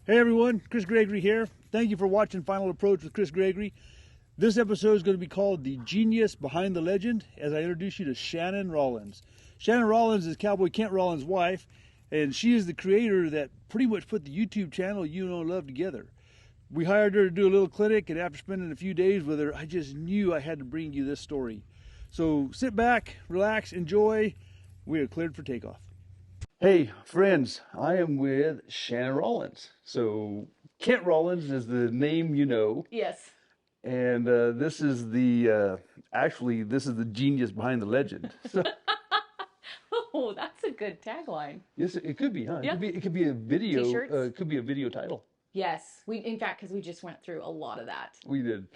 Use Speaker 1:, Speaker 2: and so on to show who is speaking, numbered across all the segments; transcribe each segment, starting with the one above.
Speaker 1: Hey everyone, Chris Gregory here. Thank you for watching Final Approach with Chris Gregory. This episode is going to be called The Genius Behind the Legend as I introduce you to Shannon Rollins. Shannon Rollins is Cowboy Kent Rollins' wife, and she is the creator that pretty much put the YouTube channel You Know Love together. We hired her to do a little clinic, and after spending a few days with her, I just knew I had to bring you this story. So sit back, relax, enjoy. We are cleared for takeoff. Hey friends, I am with Shannon Rollins. So Kent Rollins is the name you know.
Speaker 2: Yes.
Speaker 1: And this is the this is the genius behind the legend. So,
Speaker 2: Oh, that's a good tagline.
Speaker 1: yes, it could be, huh?
Speaker 2: Yeah.
Speaker 1: It could be a video.
Speaker 2: T-shirts?
Speaker 1: It could be a video title.
Speaker 2: Yes. In fact, because we just went through a lot of that.
Speaker 1: We did.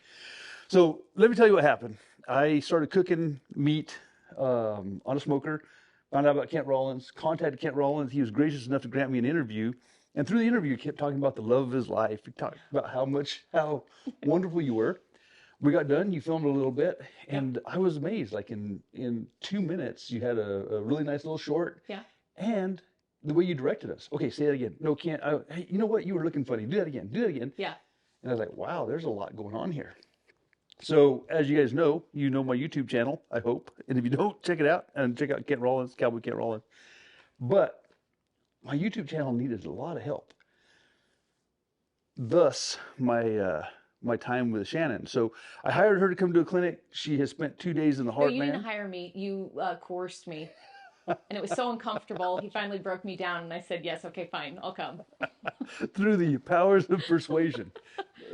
Speaker 1: So let me tell you what happened. I started cooking meat on a smoker. Found out about Kent Rollins. Contacted Kent Rollins. He was gracious enough to grant me an interview. And through the interview, he kept talking about the love of his life. He talked about how wonderful you were. We got done. You filmed a little bit, and I was amazed. Like in 2 minutes, you had a really nice little short.
Speaker 2: Yeah.
Speaker 1: And the way you directed us. Okay, say that again. No, Kent. Hey, you know what? You were looking funny. Do that again. Do that again.
Speaker 2: Yeah.
Speaker 1: And I was like, wow, there's a lot going on here. So as you guys know, you know my YouTube channel, I hope. And if you don't, check it out and check out Kent Rollins, Cowboy Kent Rollins. But my YouTube channel needed a lot of help. Thus, my time with Shannon. So I hired her to come to a clinic. She has spent 2 days in the
Speaker 2: No, you
Speaker 1: Heartland.
Speaker 2: didn't hire me. You coerced me. And it was so uncomfortable. He finally broke me down, and I said, yes, okay, fine, I'll come.
Speaker 1: Through the powers of persuasion.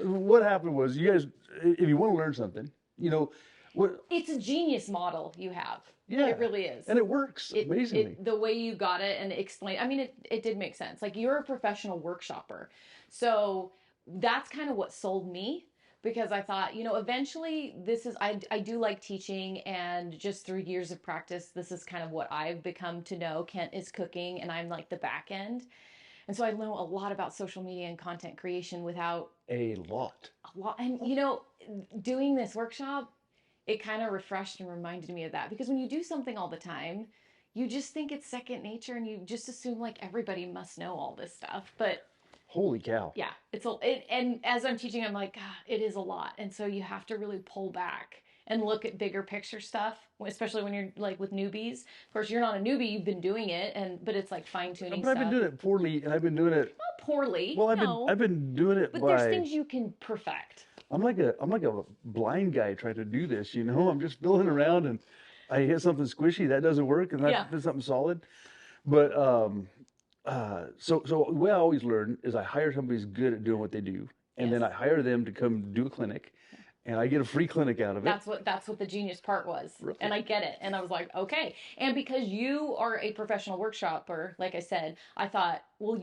Speaker 1: What happened was, you guys, if you want to learn something, you know, what?
Speaker 2: It's a genius model you have.
Speaker 1: Yeah.
Speaker 2: It really is.
Speaker 1: And it works amazingly.
Speaker 2: The way you got it and explained, I mean, it did make sense. Like, you're a professional workshopper. So that's kind of what sold me. Because I thought, you know, eventually I do like teaching, and just through years of practice, this is kind of what I've become to know. Kent is cooking and I'm like the back end. And so I know a lot about social media and content creation without
Speaker 1: A lot.
Speaker 2: And, you know, doing this workshop, it kind of refreshed and reminded me of that. Because when you do something all the time, you just think it's second nature and you just assume like everybody must know all this stuff. But
Speaker 1: Holy cow.
Speaker 2: yeah, and as I'm teaching, I'm like, God, it is a lot. And so you have to really pull back and look at bigger picture stuff, especially when you're like with newbies. Of course, you're not a newbie, you've been doing it, but it's like fine tuning
Speaker 1: But
Speaker 2: stuff.
Speaker 1: I've been doing it poorly, and I've been doing it.
Speaker 2: Not poorly.
Speaker 1: Well,
Speaker 2: no.
Speaker 1: I've been doing it
Speaker 2: But
Speaker 1: by.
Speaker 2: there's things you can perfect.
Speaker 1: I'm like a blind guy trying to do this. You know, I'm just filling around, and I hit something squishy that doesn't work, and that is something solid. But so the way I always learn is I hire somebody who's good at doing what they do, and then I hire them to come do a clinic, and I get a free clinic out of it.
Speaker 2: That's what the genius part was.
Speaker 1: Right.
Speaker 2: And I get it. And I was like, okay. And because you are a professional workshopper, like I said, I thought, well,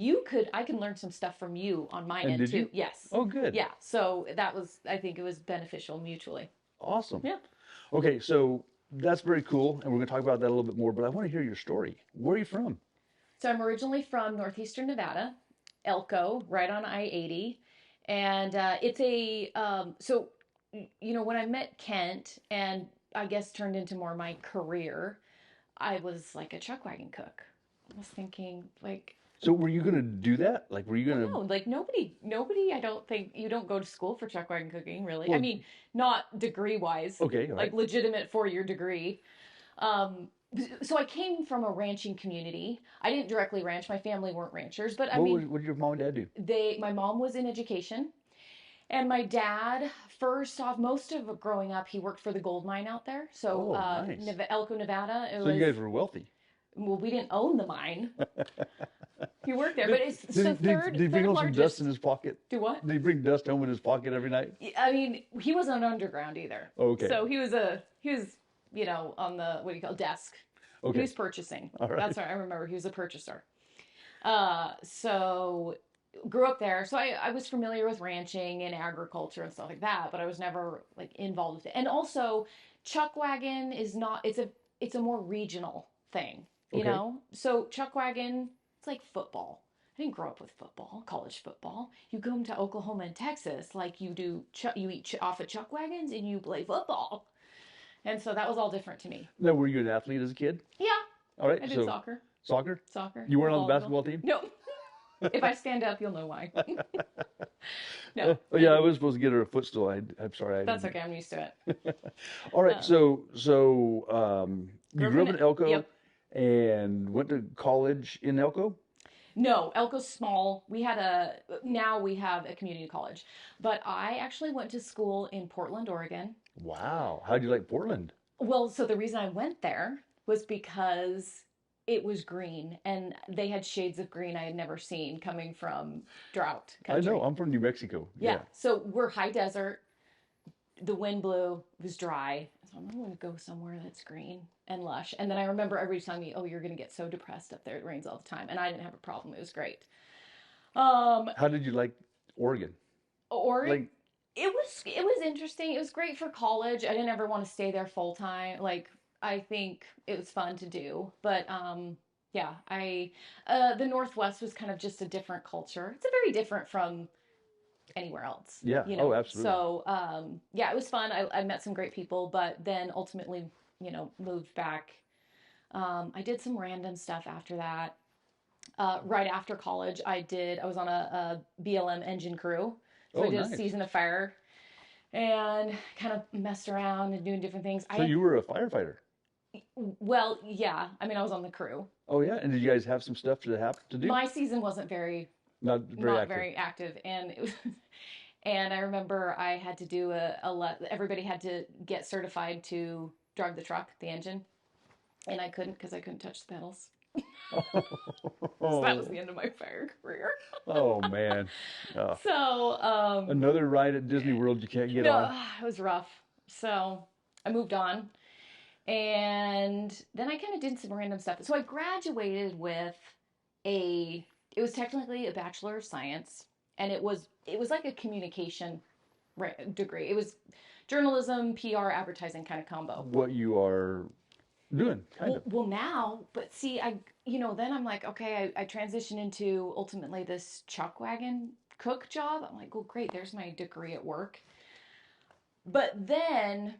Speaker 2: I can learn some stuff from you on my end
Speaker 1: did
Speaker 2: too.
Speaker 1: you?
Speaker 2: Yes.
Speaker 1: Oh, good.
Speaker 2: Yeah. So I think it was beneficial mutually.
Speaker 1: Awesome.
Speaker 2: Yeah.
Speaker 1: Okay, so that's very cool, and we're going to talk about that a little bit more, but I want to hear your story. Where are you from?
Speaker 2: So I'm originally from northeastern Nevada, Elko, right on I-80. And it's so, you know, when I met Kent, and I guess turned into more my career, I was like a chuckwagon cook. I was thinking, like...
Speaker 1: So were you going to do that? Like, were you going to...
Speaker 2: No, like nobody, I don't think, you don't go to school for chuckwagon cooking, really.
Speaker 1: Well,
Speaker 2: I mean, not degree-wise.
Speaker 1: Okay, all right.
Speaker 2: Like legitimate 4-year degree. So I came from a ranching community. I didn't directly ranch. My family weren't ranchers, but
Speaker 1: what did your mom and dad do?
Speaker 2: My mom was in education, and my dad, first off, most of growing up, he worked for the gold mine out there. So
Speaker 1: nice.
Speaker 2: Elko, Nevada.
Speaker 1: You guys were wealthy.
Speaker 2: Well, we didn't own the mine. He worked there, but it's
Speaker 1: Did he bring home some dust in his pocket?
Speaker 2: Do what?
Speaker 1: Did he bring dust home in his pocket every night?
Speaker 2: I mean, he wasn't underground either.
Speaker 1: Okay.
Speaker 2: So he was you know, on the, what do you call it, desk.
Speaker 1: Okay.
Speaker 2: He was purchasing.
Speaker 1: All right.
Speaker 2: That's right. I remember he was a purchaser. So grew up there. So I was familiar with ranching and agriculture and stuff like that, but I was never like involved with it. And also chuckwagon is not, it's a more regional thing, you know? So chuckwagon, it's like football. I didn't grow up with football, college football. You come to Oklahoma and Texas, like you do, you eat off of chuck wagons and you play football. And so that was all different to me.
Speaker 1: Now, were you an athlete as a kid?
Speaker 2: Yeah.
Speaker 1: All right.
Speaker 2: I did soccer.
Speaker 1: Soccer?
Speaker 2: Soccer.
Speaker 1: You weren't on the
Speaker 2: Volleyball.
Speaker 1: basketball team?
Speaker 2: No. If I stand up, you'll know why. No,
Speaker 1: Oh, yeah, I was supposed to get her a footstool. I'm sorry, I
Speaker 2: that's
Speaker 1: didn't.
Speaker 2: okay. I'm used to it.
Speaker 1: All right,
Speaker 2: Um,
Speaker 1: you
Speaker 2: grew up
Speaker 1: grew
Speaker 2: in
Speaker 1: up in
Speaker 2: it.
Speaker 1: Elko
Speaker 2: Yep.
Speaker 1: and went to college in Elko?
Speaker 2: No, Elko's small. Now we have a community college. But I actually went to school in Portland, Oregon.
Speaker 1: Wow. How'd you like Portland?
Speaker 2: Well, so the reason I went there was because it was green and they had shades of green I had never seen coming from drought
Speaker 1: I know,
Speaker 2: country.
Speaker 1: I'm from New Mexico.
Speaker 2: Yeah.
Speaker 1: Yeah.
Speaker 2: So we're high desert. The wind blew, it was dry. So I'm going to go somewhere that's green and lush. And then I remember everybody telling me, oh, you're going to get so depressed up there. It rains all the time. And I didn't have a problem. It was great. Um,
Speaker 1: How did you like Oregon?
Speaker 2: or
Speaker 1: Like,
Speaker 2: it was interesting. It was great for college. I didn't ever want to stay there full time. Like I think it was fun to do, but yeah, I the Northwest was kind of just a different culture. It's a very different from anywhere else,
Speaker 1: yeah.
Speaker 2: you
Speaker 1: Oh,
Speaker 2: know.
Speaker 1: absolutely.
Speaker 2: So yeah, it was fun. I met some great people, but then ultimately, moved back. I did some random stuff after that. Right after college, I was on a BLM engine crew. So I
Speaker 1: Oh,
Speaker 2: did a
Speaker 1: nice.
Speaker 2: season of fire and kind of messed around and doing different things.
Speaker 1: So you were a firefighter.
Speaker 2: Well, yeah, I mean, I was on the crew.
Speaker 1: Oh, yeah. And did you guys have some stuff to have to do?
Speaker 2: My season wasn't very,
Speaker 1: Not very
Speaker 2: not
Speaker 1: active.
Speaker 2: very active. And it was, and I remember I had to do everybody had to get certified to drive the truck, the engine. And I couldn't because I couldn't touch the pedals. So that was
Speaker 1: Oh,
Speaker 2: the end of my fire career.
Speaker 1: oh man. Oh,
Speaker 2: So,
Speaker 1: another ride at Disney World you can't get
Speaker 2: no,
Speaker 1: on.
Speaker 2: it was rough. So I moved on. And then I kind of did some random stuff. So I graduated with a, it was technically a Bachelor of Science. And it was like a communication degree. It was journalism, PR, advertising kind of combo.
Speaker 1: What you are doing, kind
Speaker 2: Well,
Speaker 1: of.
Speaker 2: well now, but see, then I'm like, okay, I transitioned into ultimately this chuckwagon cook job. I'm like, well, great, there's my degree at work. But then,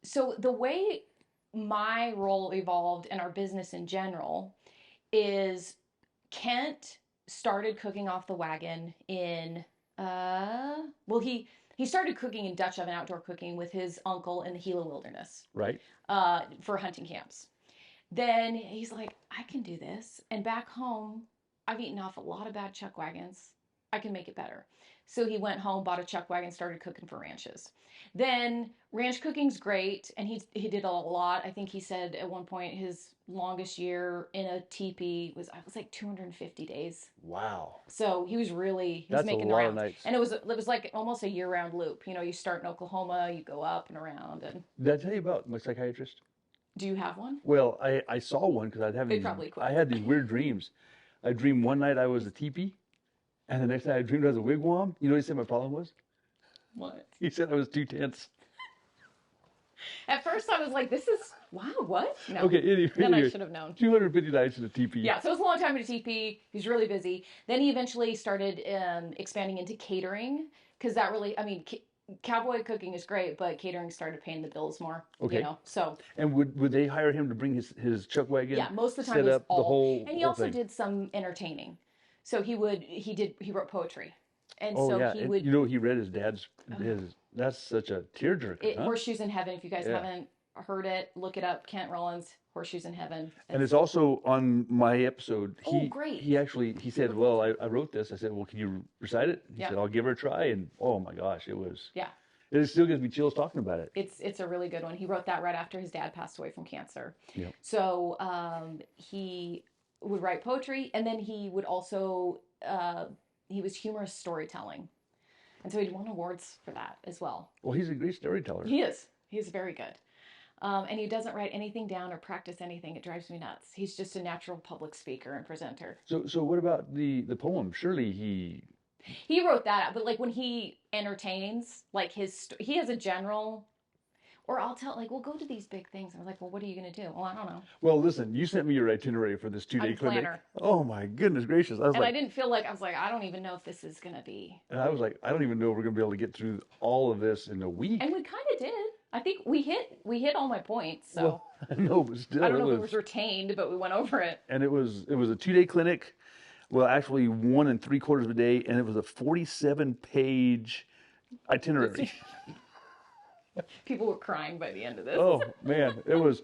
Speaker 2: so the way my role evolved in our business in general is Kent started cooking off the wagon in, well, he started cooking in Dutch oven outdoor cooking with his uncle in the Gila Wilderness
Speaker 1: Right?
Speaker 2: for hunting camps. Then he's like, I can do this. And back home, I've eaten off a lot of bad chuck wagons. I can make it better. So he went home, bought a chuck wagon, started cooking for ranches. Then ranch cooking's great, and he did a lot. I think he said at one point his longest year in a teepee was like 250 days.
Speaker 1: Wow.
Speaker 2: So he was
Speaker 1: That's a
Speaker 2: making the
Speaker 1: lot of
Speaker 2: rounds,
Speaker 1: nights.
Speaker 2: and it was like almost a year round loop. You start in Oklahoma, you go up and around. And
Speaker 1: Did I tell you about my psychiatrist?
Speaker 2: do you have one?
Speaker 1: Well, I saw one because
Speaker 2: They probably quit.
Speaker 1: I had these weird dreams. I dreamed one night I was a teepee, and the next night I dreamed I was a wigwam. You know what he said my problem was?
Speaker 2: What?
Speaker 1: He said I was too tense.
Speaker 2: At first, I was like, "This is wow, what?" No.
Speaker 1: Okay,
Speaker 2: Then I
Speaker 1: anyway,
Speaker 2: should have known.
Speaker 1: 250 nights in a teepee.
Speaker 2: Yeah, so it was a long time in a TP. He's really busy. Then he eventually started expanding into catering because that really, I mean, cowboy cooking is great, but catering started paying the bills more.
Speaker 1: Okay.
Speaker 2: So
Speaker 1: And would they hire him to bring his chuck wagon?
Speaker 2: yeah, most of the time
Speaker 1: set
Speaker 2: it was
Speaker 1: up the whole
Speaker 2: and he
Speaker 1: whole
Speaker 2: also
Speaker 1: thing?
Speaker 2: did some entertaining. So he wrote poetry, and
Speaker 1: Oh
Speaker 2: so
Speaker 1: yeah,
Speaker 2: he
Speaker 1: and
Speaker 2: would
Speaker 1: you know he read his that's such a tearjerker, huh?
Speaker 2: Horseshoes in Heaven. If you guys
Speaker 1: Yeah.
Speaker 2: haven't heard it, look it up. Kent Rollins, Horseshoes in Heaven.
Speaker 1: And it's also on my episode.
Speaker 2: Oh, great.
Speaker 1: He said, well, I wrote this. I said, well, can you recite it? He
Speaker 2: Yeah.
Speaker 1: said, I'll give her a try. And oh my gosh,
Speaker 2: Yeah.
Speaker 1: it still gives me chills talking about it.
Speaker 2: It's a really good one. He wrote that right after his dad passed away from cancer.
Speaker 1: Yep.
Speaker 2: So he would write poetry, and then he would also he was humorous storytelling, and so he won awards for that as well.
Speaker 1: Well, he's a great storyteller.
Speaker 2: He is. He's very good. And he doesn't write anything down or practice anything. It drives me nuts. He's just a natural public speaker and presenter.
Speaker 1: So what about the poem? Surely
Speaker 2: He wrote that out, but like when he entertains, like he has a general, or I'll tell, like, we'll go to these big things. And I'm like, well, what are you going to do? Well, I don't know.
Speaker 1: well, listen, you sent me your itinerary for this 2-day
Speaker 2: I'm a
Speaker 1: clinic.
Speaker 2: planner.
Speaker 1: Oh my goodness gracious.
Speaker 2: And I didn't feel like, I was like, I don't even know if this is going to be.
Speaker 1: And I was like, I don't even know if we're going to be able to get through all of this in a week.
Speaker 2: And we kind of did. I think we hit all my points. So
Speaker 1: Well, I know, but still,
Speaker 2: I don't know if it was retained, but we went over it.
Speaker 1: and it was a 2-day clinic. Well, actually, 1 3/4 of a day, and it was a 47-page itinerary.
Speaker 2: People were crying by the end of this.
Speaker 1: Oh man, it was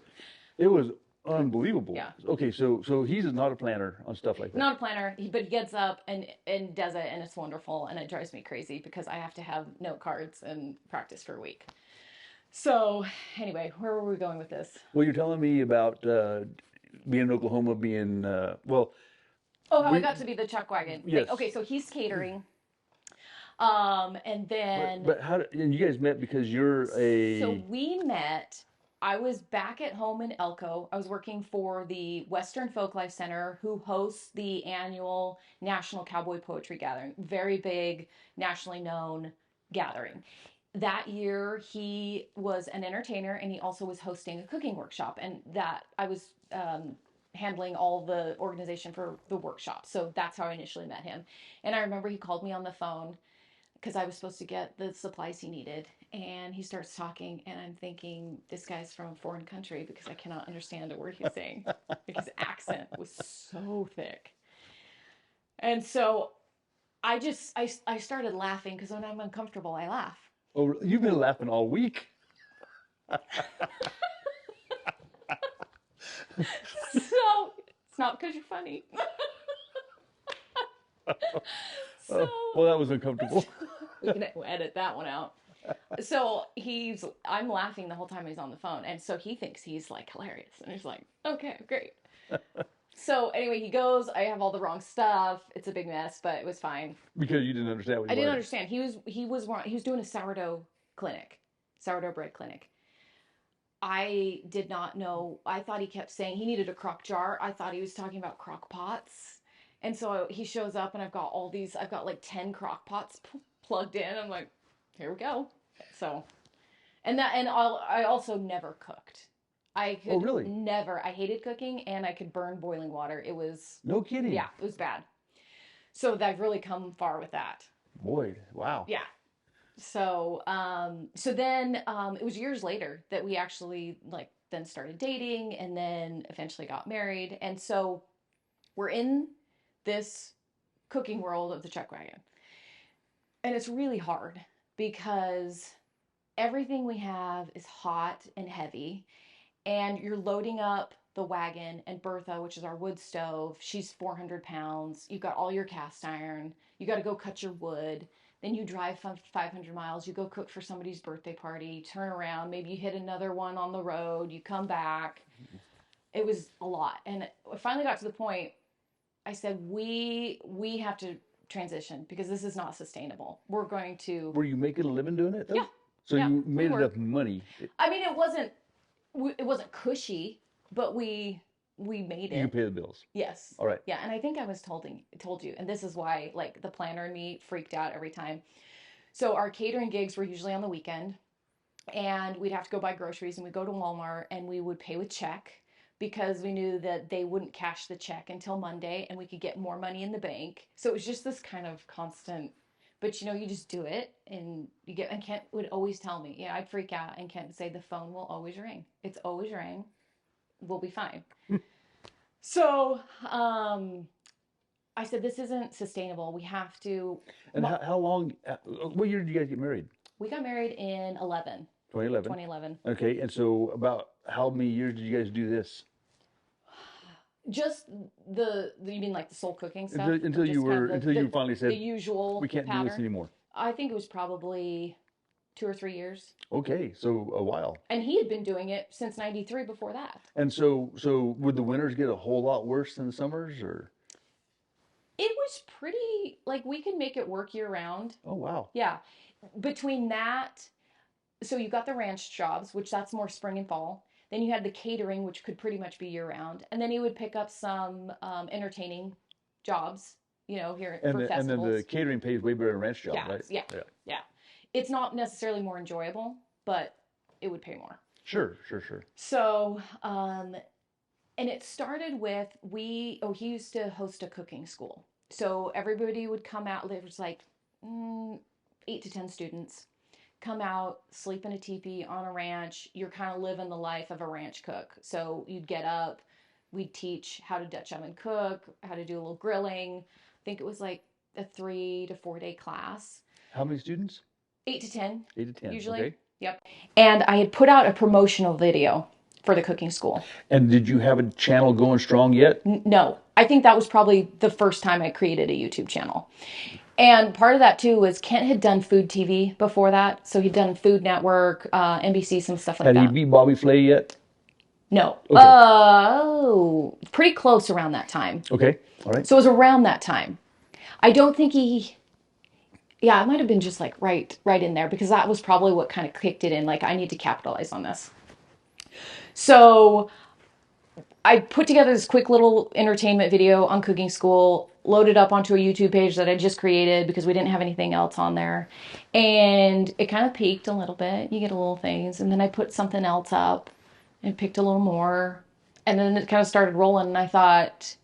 Speaker 1: unbelievable.
Speaker 2: Yeah.
Speaker 1: Okay, so he's not a planner on stuff like that.
Speaker 2: Not a planner, but he gets up and does it, and it's wonderful, and it drives me crazy because I have to have note cards and practice for a week. So, anyway, where were we going with this?
Speaker 1: Well, you're telling me about being in Oklahoma, being well,
Speaker 2: Oh, how I
Speaker 1: we
Speaker 2: got to be the chuck wagon thing.
Speaker 1: yes.
Speaker 2: Okay, so he's catering. And then
Speaker 1: But and you guys met because you're
Speaker 2: so
Speaker 1: a
Speaker 2: we met. I was back at home in Elko. I was working for the Western Folklife Center, who hosts the annual National Cowboy Poetry Gathering. Very big, nationally known gathering. That year, he was an entertainer, and he also was hosting a cooking workshop. And that I was handling all the organization for the workshop. So that's how I initially met him. And I remember he called me on the phone because I was supposed to get the supplies he needed. And he starts talking, and I'm thinking, this guy's from a foreign country because I cannot understand a word he's saying. Like his accent was so thick. And so I started laughing because when I'm uncomfortable, I laugh.
Speaker 1: oh, you've been laughing all week.
Speaker 2: So it's not because you're funny. So
Speaker 1: Well, that was uncomfortable.
Speaker 2: we can edit that one out. So I'm laughing the whole time he's on the phone, and so he thinks he's like hilarious, and he's like, okay, great. So anyway, he goes. I have all the wrong stuff. It's a big mess, but it was fine.
Speaker 1: Because you didn't understand what
Speaker 2: I
Speaker 1: you
Speaker 2: didn't
Speaker 1: wanted.
Speaker 2: understand. He was doing a sourdough bread clinic. I did not know. I thought he kept saying he needed a crock jar. I thought he was talking about crock pots. And so he shows up, and I've got like 10 crock pots plugged in. I'm like, here we go. So, I also never cooked. I could
Speaker 1: Oh, really?
Speaker 2: never. I hated cooking, and I could burn boiling water. It was,
Speaker 1: No kidding.
Speaker 2: yeah, it was bad. So I've really come far with that.
Speaker 1: Boy, wow.
Speaker 2: Yeah. So, then it was years later that we actually then started dating, and then eventually got married. And so we're in this cooking world of the chuck wagon. And it's really hard because everything we have is hot and heavy, and you're loading up the wagon, and Bertha, which is our wood stove, she's 400 pounds. You've got all your cast iron. You got to go cut your wood. Then you drive 500 miles. You go cook for somebody's birthday party, turn around, maybe you hit another one on the road, you come back. It was a lot. And I finally got to the point, I said, we have to transition because this is not sustainable. We're going to...
Speaker 1: Were you making a living doing it, though?
Speaker 2: Yeah.
Speaker 1: So
Speaker 2: Yeah,
Speaker 1: you
Speaker 2: we
Speaker 1: made
Speaker 2: were.
Speaker 1: enough money.
Speaker 2: I mean, it wasn't cushy, but we made
Speaker 1: You
Speaker 2: it.
Speaker 1: could pay the bills.
Speaker 2: Yes.
Speaker 1: All right.
Speaker 2: Yeah, and I think I told you, and this is why the planner and me freaked out every time. So our catering gigs were usually on the weekend, and we'd have to go buy groceries, and we'd go to Walmart, and we would pay with check because we knew that they wouldn't cash the check until Monday, and we could get more money in the bank. So it was just this kind of constant, but you just do it, and and Kent would always tell me, I'd freak out, and Kent would say, the phone will always ring. It's always ring. We'll be fine. So, I said, this isn't sustainable. We have to.
Speaker 1: And how long, what year did you guys get married?
Speaker 2: We got married in
Speaker 1: 2011.
Speaker 2: 2011.
Speaker 1: Okay, and so about how many years did you guys do this?
Speaker 2: Just you mean like the soul cooking stuff?
Speaker 1: Until you finally said,
Speaker 2: the usual
Speaker 1: we can't
Speaker 2: pattern?
Speaker 1: do this anymore.
Speaker 2: I think it was probably 2 or 3 years.
Speaker 1: Okay, so a while.
Speaker 2: And he had been doing it since 93 before that.
Speaker 1: And so would the winters get a whole lot worse than the summers, or?
Speaker 2: It was pretty, we could make it work year round.
Speaker 1: Oh, wow.
Speaker 2: Yeah. Between that, so you got the ranch jobs, which that's more spring and fall. Then you had the catering, which could pretty much be year round. And then you would pick up some entertaining jobs, here for festivals.
Speaker 1: And then the catering pays way better than ranch job,
Speaker 2: Yeah,
Speaker 1: right?
Speaker 2: yeah. It's not necessarily more enjoyable, but it would pay more.
Speaker 1: Sure.
Speaker 2: So, and it started with, he used to host a cooking school. So everybody would come out, there was 8 to 10 students, come out, sleep in a teepee on a ranch. You're kind of living the life of a ranch cook. So you'd get up, we'd teach how to Dutch oven cook, how to do a little grilling. I think it was like a 3 to 4 day class.
Speaker 1: How many students?
Speaker 2: 8 to 10.
Speaker 1: 8 to 10.
Speaker 2: Usually.
Speaker 1: Okay.
Speaker 2: Yep. And I had put out a promotional video for the cooking school.
Speaker 1: And did you have a channel going strong yet?
Speaker 2: No. I think that was probably the first time I created a YouTube channel. And part of that too was Kent had done food TV before that. So he'd done Food Network, NBC, some stuff like
Speaker 1: Had
Speaker 2: that.
Speaker 1: he beat Bobby Flay yet?
Speaker 2: No.
Speaker 1: Okay.
Speaker 2: Pretty close around that time.
Speaker 1: Okay. All right.
Speaker 2: So it was around that time. I don't think yeah, it might have been just like right in there, because that was probably what kind of kicked it in. Like, I need to capitalize on this. So I put together this quick little entertainment video on cooking school, loaded up onto a YouTube page that I just created because we didn't have anything else on there. And it kind of peaked a little bit. You get a little things. And then I put something else up and picked a little more. And then it kind of started rolling. And I thought,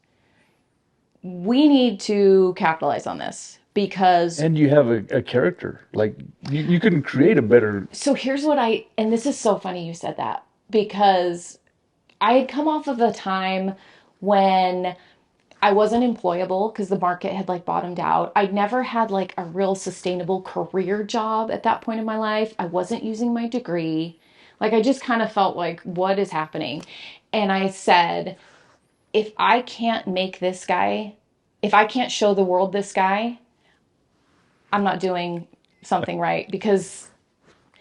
Speaker 2: we need to capitalize on this, because...
Speaker 1: And you have a character. Like, you couldn't create a better...
Speaker 2: So here's what and this is so funny you said that, because I had come off of a time when I wasn't employable because the market had like bottomed out. I'd never had like a real sustainable career job at that point in my life. I wasn't using my degree. Like, I just kind of felt like, what is happening? And I said, if I can't make this guy, if I can't show the world this guy, I'm not doing something right. Because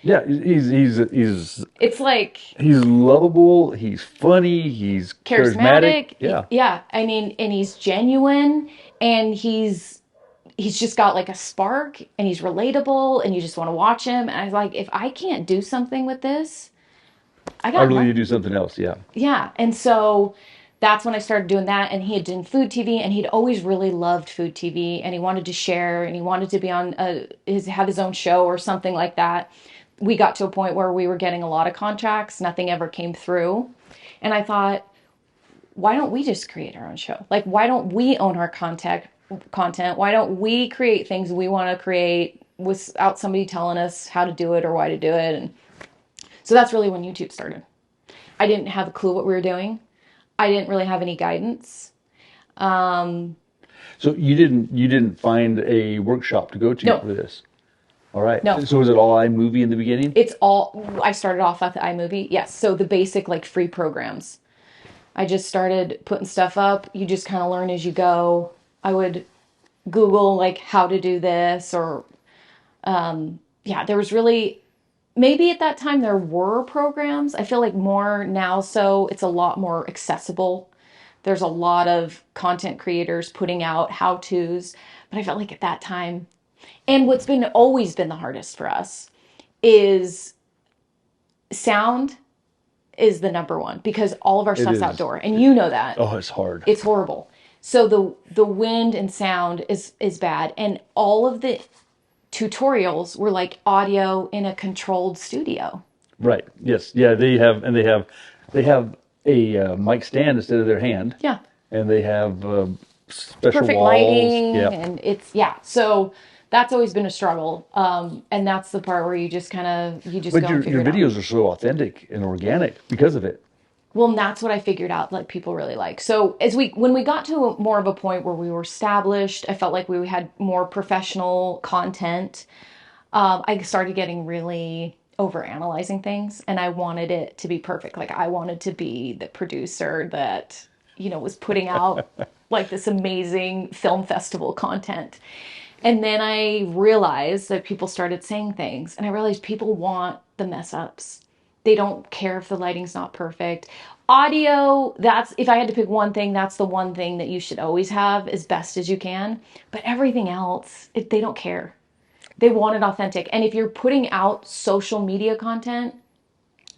Speaker 1: Yeah, he's
Speaker 2: it's like...
Speaker 1: he's lovable, he's funny, he's charismatic. Yeah.
Speaker 2: Yeah. I mean, and he's genuine, and he's just got like a spark, and he's relatable, and you just want to watch him. And I was like, if I can't do something with this, I got
Speaker 1: Really, you do something else. Yeah.
Speaker 2: Yeah. And so that's when I started doing that. And he had done food TV, and he'd always really loved food TV, and he wanted to share, and he wanted to be on have his own show or something like that. We got to a point where we were getting a lot of contracts. Nothing ever came through. And I thought, why don't we just create our own show? Like, why don't we own our content? Why don't we create things we want to create without somebody telling us how to do it or why to do it? And so that's really when YouTube started. I didn't have a clue what we were doing. I didn't really have any guidance.
Speaker 1: So you didn't find a workshop to go to
Speaker 2: No.
Speaker 1: for this? All right.
Speaker 2: No.
Speaker 1: So was it all iMovie in the beginning?
Speaker 2: It's all... I started off at the iMovie. Yes. So the basic like free programs. I just started putting stuff up. You just kind of learn as you go. I would Google like how to do this, or yeah, there was really... Maybe at that time there were programs. I feel like more now, so it's a lot more accessible. There's a lot of content creators putting out how-tos, but I felt like at that time... And what's always been the hardest for us is sound is the number one, because all of our stuff's outdoor, and you know that.
Speaker 1: Oh, it's hard.
Speaker 2: It's horrible. So the wind and sound is bad, and all of the tutorials were like audio in a controlled studio.
Speaker 1: Right. Yes. Yeah. They have a mic stand instead of their hand.
Speaker 2: Yeah.
Speaker 1: And they have special
Speaker 2: Perfect
Speaker 1: walls.
Speaker 2: lighting,
Speaker 1: Yeah.
Speaker 2: and it's... Yeah. So that's always been a struggle, and that's the part where you just
Speaker 1: But
Speaker 2: go and figure
Speaker 1: your
Speaker 2: it out.
Speaker 1: videos are so authentic and organic because of it.
Speaker 2: Well, and that's what I figured out, like, people really like. So when we got to more of a point where we were established, I felt like we had more professional content. I started getting really over analyzing things, and I wanted it to be perfect. Like, I wanted to be the producer that, was putting out like this amazing film festival content. And then I realized that people started saying things, and I realized people want the mess ups. They don't care if the lighting's not perfect. Audio, if I had to pick one thing, that's the one thing that you should always have as best as you can. But everything else, they don't care. They want it authentic. And if you're putting out social media content,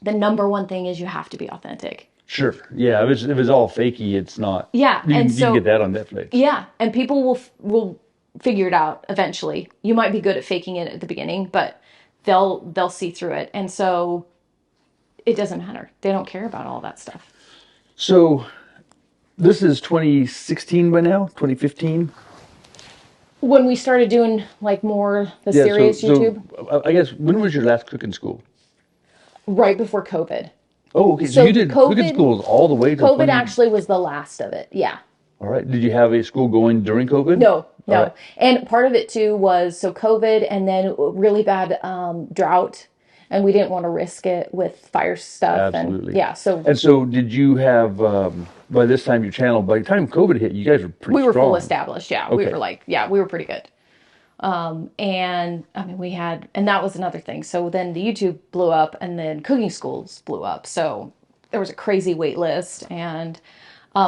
Speaker 2: the number one thing is you have to be authentic.
Speaker 1: Sure. Yeah. If it's all fakey, it's not.
Speaker 2: Yeah.
Speaker 1: You can get that on Netflix.
Speaker 2: Yeah. And people will figure it out eventually. You might be good at faking it at the beginning, but they'll see through it. And so it doesn't matter. They don't care about all that stuff.
Speaker 1: So this is 2016 by now, 2015?
Speaker 2: When we started doing like more the serious YouTube.
Speaker 1: So I guess, when was your last cooking school?
Speaker 2: Right before COVID.
Speaker 1: Oh, okay. So
Speaker 2: So
Speaker 1: you did cooking schools all the way till
Speaker 2: COVID
Speaker 1: 20.
Speaker 2: actually was the last of it. Yeah.
Speaker 1: All right. Did you have a school going during COVID?
Speaker 2: No,
Speaker 1: All right.
Speaker 2: no. And part of it too was so COVID and then really bad drought. And we didn't want to risk it with fire stuff. And
Speaker 1: Absolutely.
Speaker 2: yeah, so
Speaker 1: And so did you have, by this time your channel, by the time COVID hit, you guys were pretty
Speaker 2: we were full
Speaker 1: strong.
Speaker 2: established. Yeah, we
Speaker 1: Okay.
Speaker 2: were like, yeah, we were pretty good. And I mean, we had, and that was another thing. So then the YouTube blew up and then cooking schools blew up. So there was a crazy wait list. And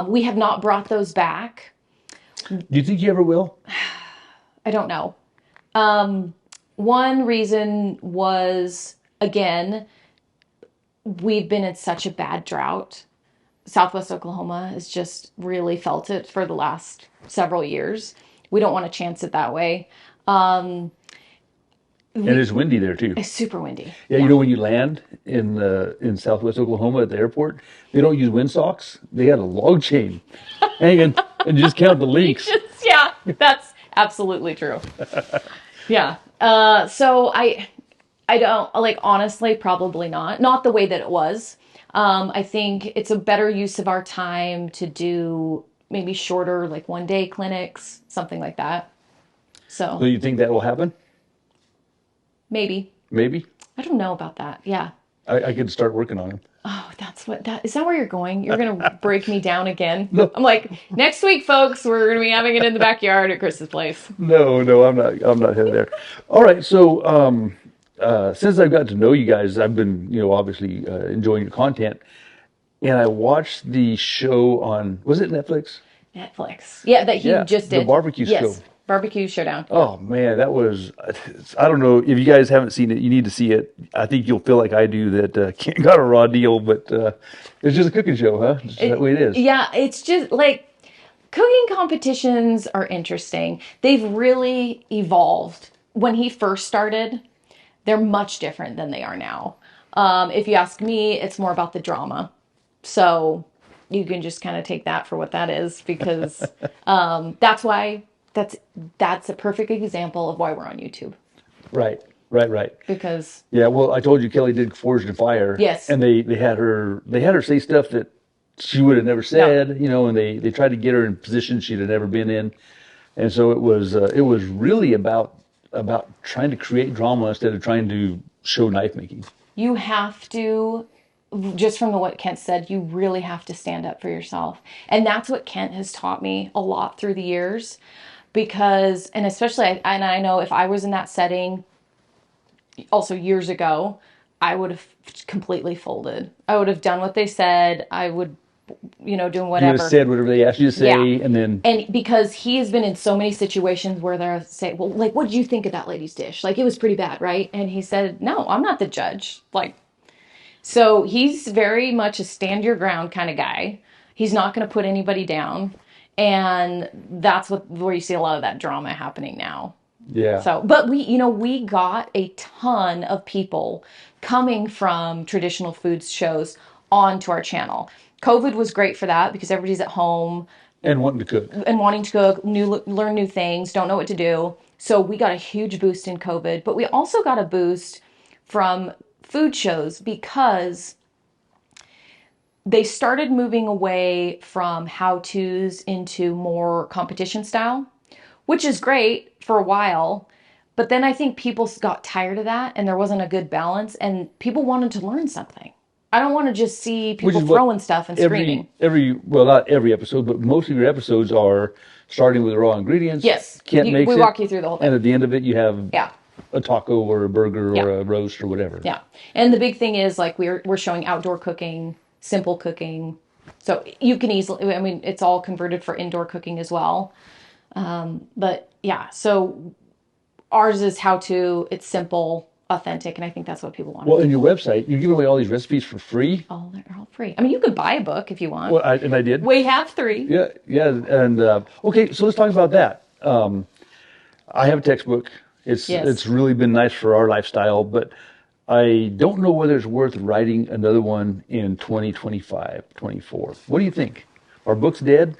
Speaker 2: we have not brought those back.
Speaker 1: Do you think you ever will?
Speaker 2: I don't know. One reason was, again, we've been in such a bad drought. Southwest Oklahoma has just really felt it for the last several years. We don't want to chance it that way.
Speaker 1: And it's windy there too.
Speaker 2: It's super windy.
Speaker 1: Yeah, you know when you land in Southwest Oklahoma at the airport, they don't use windsocks. They had a log chain hanging and just count the leaks.
Speaker 2: Yeah, that's absolutely true. Yeah. So I don't like honestly, probably not. Not the way that it was. I think it's a better use of our time to do maybe shorter, like 1 day clinics, something like that.
Speaker 1: So
Speaker 2: So
Speaker 1: you think that will happen?
Speaker 2: maybe.
Speaker 1: Maybe.
Speaker 2: I don't know about that. Yeah.
Speaker 1: I could start working on them.
Speaker 2: Oh, that's what that is that where you're going? You're gonna break me down again?
Speaker 1: No,
Speaker 2: I'm like, next week, folks, we're gonna be having it in the backyard at Chris's place.
Speaker 1: no, I'm not. I'm not headed there. All right. So since I've gotten to know you guys, I've been, obviously enjoying your content, and I watched the show on, was it Netflix?
Speaker 2: Netflix. Yeah, that he
Speaker 1: Yeah,
Speaker 2: just
Speaker 1: the
Speaker 2: did.
Speaker 1: barbecue show.
Speaker 2: Yes. Barbecue Showdown.
Speaker 1: Oh man, that was, I don't know if you guys haven't seen it, you need to see it. I think you'll feel like I do that Kent got a raw deal, but it's just a cooking show, huh? It's just that way it is.
Speaker 2: Yeah, it's just like cooking competitions are interesting. They've really evolved. When he first started, they're much different than they are now. If you ask me, it's more about the drama. So you can just kind of take that for what that is because that's why that's a perfect example of why we're on YouTube.
Speaker 1: Right, right.
Speaker 2: Because
Speaker 1: Yeah, well, I told you Kelly did Forged in Fire,
Speaker 2: yes,
Speaker 1: and they had her say stuff that she would have never
Speaker 2: no,
Speaker 1: said, and they tried to get her in positions she'd have never been in, and so it was really about trying to create drama instead of trying to show knife making.
Speaker 2: you have to just from the what Kent said, you really have to stand up for yourself. And that's what Kent has taught me a lot through the years because, and especially, and I know if I was in that setting also years ago, I would have completely folded. I would have done what they said. I would, doing
Speaker 1: You would have
Speaker 2: whatever.
Speaker 1: said whatever they asked you to
Speaker 2: Yeah.
Speaker 1: say, and then
Speaker 2: And because he has been in so many situations where they'll say, well, like, what did you think of that lady's dish? Like, it was pretty bad, right? And he said, no, I'm not the judge. Like, so he's very much a stand your ground kind of guy. He's not going to put anybody down. And that's where you see a lot of that drama happening now.
Speaker 1: yeah,
Speaker 2: So, but we got a ton of people coming from traditional foods shows onto our channel. COVID was great for that because everybody's at home
Speaker 1: and wanting to cook.
Speaker 2: and wanting to cook, learn new things, don't know what to do. So we got a huge boost in COVID, but we also got a boost from food shows because they started moving away from how-tos into more competition style, which is great for a while. But then I think people got tired of that and there wasn't a good balance and people wanted to learn something. I don't want to just see
Speaker 1: Which
Speaker 2: people
Speaker 1: is what
Speaker 2: throwing stuff and screaming.
Speaker 1: well, not every episode, but most of your episodes are starting with raw ingredients.
Speaker 2: Yes,
Speaker 1: Kent makes
Speaker 2: we
Speaker 1: it,
Speaker 2: walk you through the whole
Speaker 1: and
Speaker 2: thing.
Speaker 1: at the end of it, you have
Speaker 2: Yeah.
Speaker 1: a taco or a burger
Speaker 2: Yeah.
Speaker 1: or a roast or whatever.
Speaker 2: Yeah. And the big thing is like we're showing outdoor cooking, simple cooking. So you can easily, I mean, it's all converted for indoor cooking as well. But yeah, so ours is how to, it's simple, authentic, and I think that's what people want.
Speaker 1: Well, in your website, you give away all these recipes for free.
Speaker 2: Oh, they're all free. I mean, you could buy a book if you want.
Speaker 1: Well, and I did.
Speaker 2: We have 3.
Speaker 1: Yeah, yeah, and okay, so let's talk about that. I have a textbook.
Speaker 2: Yes.
Speaker 1: It's really been nice for our lifestyle, but I don't know whether it's worth writing another one in 2025, 24. What do you think? Are books dead?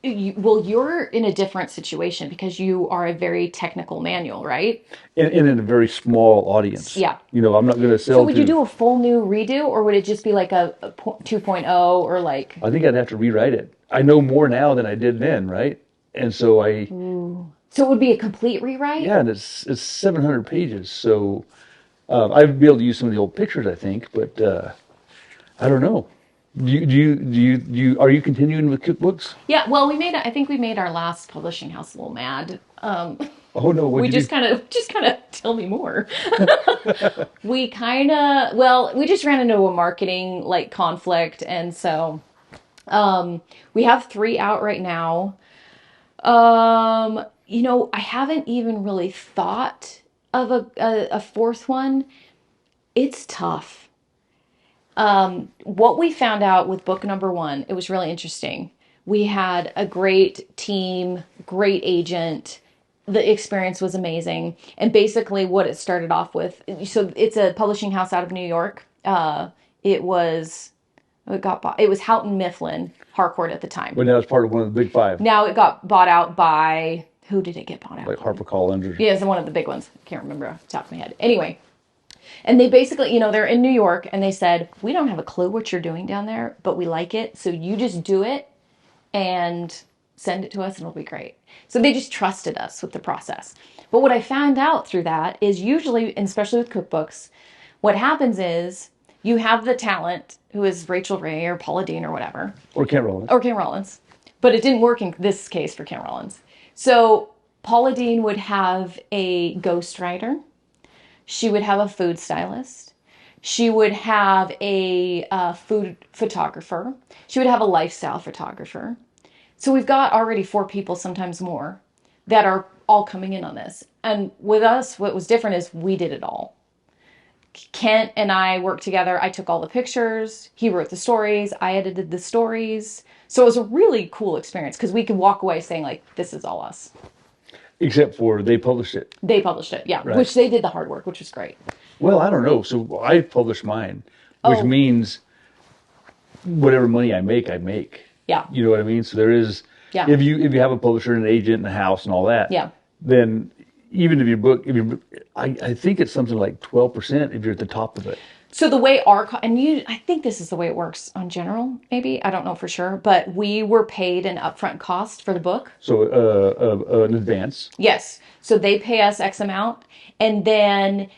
Speaker 2: Well, you're in a different situation because you are a very technical manual, right?
Speaker 1: And in a very small audience.
Speaker 2: Yeah.
Speaker 1: I'm not going to
Speaker 2: So
Speaker 1: sell
Speaker 2: would you
Speaker 1: to.
Speaker 2: do a full new redo, or would it just be like a 2.0 or like?
Speaker 1: I think I'd have to rewrite it. I know more now than I did then, right? And so
Speaker 2: Ooh. So it would be a complete rewrite?
Speaker 1: yeah, and it's 700 pages. So I'd be able to use some of the old pictures, I think, but I don't know. Are you continuing with cookbooks?
Speaker 2: Yeah. Well, I think we made our last publishing house a little mad.
Speaker 1: Oh no,
Speaker 2: We
Speaker 1: what'd you do?
Speaker 2: just kind of tell me more. We just ran into a marketing like conflict, and so we have three out right now. I haven't even really thought of a fourth one. It's tough. What we found out with book number one, it was really interesting. We had a great team, great agent. The experience was amazing. And basically, what it started off with, so it's a publishing house out of New York. It was it got bought. It was Houghton Mifflin Harcourt at the time.
Speaker 1: But now it's part of one of the big five,
Speaker 2: Now it got bought out by who did it get bought out
Speaker 1: like
Speaker 2: by?
Speaker 1: HarperCollins or
Speaker 2: Yeah, it's one of the big ones. I can't remember off the top of my head. Anyway, and they basically, they're in New York and they said, we don't have a clue what you're doing down there, but we like it. So you just do it and send it to us and it'll be great. So they just trusted us with the process. But what I found out through that is usually, and especially with cookbooks, what happens is you have the talent who is Rachel Ray or Paula Dean or whatever,
Speaker 1: Kent Rollins.
Speaker 2: or Kent Rollins. But it didn't work in this case for Kent Rollins. So Paula Dean would have a ghostwriter. She would have a food stylist. She would have a food photographer. She would have a lifestyle photographer. So we've got already four people, sometimes more, that are all coming in on this. And with us, what was different is we did it all. Kent and I worked together. I took all the pictures. He wrote the stories. I edited the stories. So it was a really cool experience because we could walk away saying, like, this is all us.
Speaker 1: Except for they published it.
Speaker 2: They published it, yeah,
Speaker 1: Right.
Speaker 2: which they did the hard work, which was great.
Speaker 1: Well, I don't know. So I published mine, which means whatever money I make, I make.
Speaker 2: Yeah.
Speaker 1: You know what I mean? So there is,
Speaker 2: Yeah.
Speaker 1: if you have a publisher and an agent and a house and all that,
Speaker 2: Yeah.
Speaker 1: then even I think it's something like 12% if you're at the top of it.
Speaker 2: So the way I think this is the way it works on general, maybe, I don't know for sure, but we were paid an upfront cost for the book.
Speaker 1: So an advance.
Speaker 2: Yes. So they pay us X amount. And then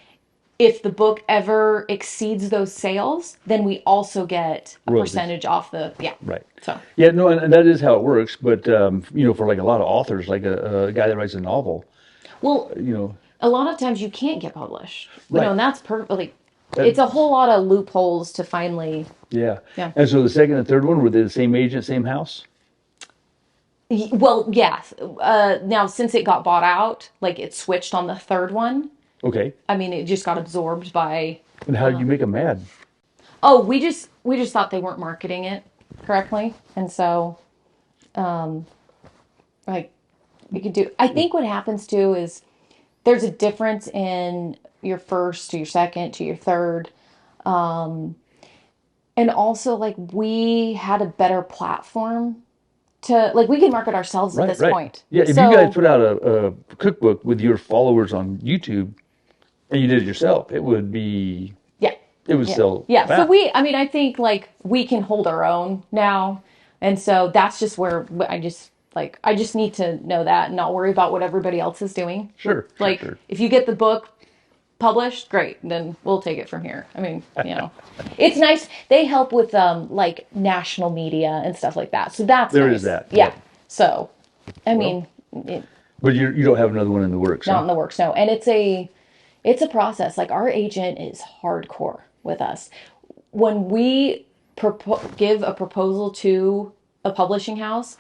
Speaker 2: if the book ever exceeds those sales, then we also get a
Speaker 1: Royalties.
Speaker 2: percentage off the, yeah.
Speaker 1: Right.
Speaker 2: So,
Speaker 1: Yeah, no, and that is how it works. But for like a lot of authors, like a guy that writes a novel,
Speaker 2: well,
Speaker 1: you
Speaker 2: a lot of times you can't get published.
Speaker 1: Right.
Speaker 2: And that's perfectly, it's a whole lot of loopholes to finally.
Speaker 1: yeah.
Speaker 2: Yeah.
Speaker 1: And so the second and third one, were they the same agent, same house?
Speaker 2: Well, yes. Now, since it got bought out, like it switched on the third one.
Speaker 1: Okay.
Speaker 2: I mean, it just got absorbed by.
Speaker 1: And how did you make them mad?
Speaker 2: Oh, we just thought they weren't marketing it correctly, and so, like, you could do. I think what happens too is there's a difference in your first to your second to your third, and also like we had a better platform to we can market ourselves at this point.
Speaker 1: Yeah, if
Speaker 2: So,
Speaker 1: you guys put out a cookbook with your followers on YouTube and you did it yourself, it would be
Speaker 2: yeah.
Speaker 1: it would sell.
Speaker 2: Yeah, so
Speaker 1: fast.
Speaker 2: I think like we can hold our own now. And so that's just where I just need to know that and not worry about what everybody else is doing.
Speaker 1: Sure. Sure.
Speaker 2: If you get the book published, great, then we'll take it from here. I mean, it's nice. They help with like national media and stuff like that. So that's
Speaker 1: There
Speaker 2: nice.
Speaker 1: is that.
Speaker 2: Yeah. So, I mean,
Speaker 1: But you don't have another one in the works.
Speaker 2: not
Speaker 1: Huh?
Speaker 2: in the works, no. And it's a process. Like our agent is hardcore with us. When we give a proposal to a publishing house,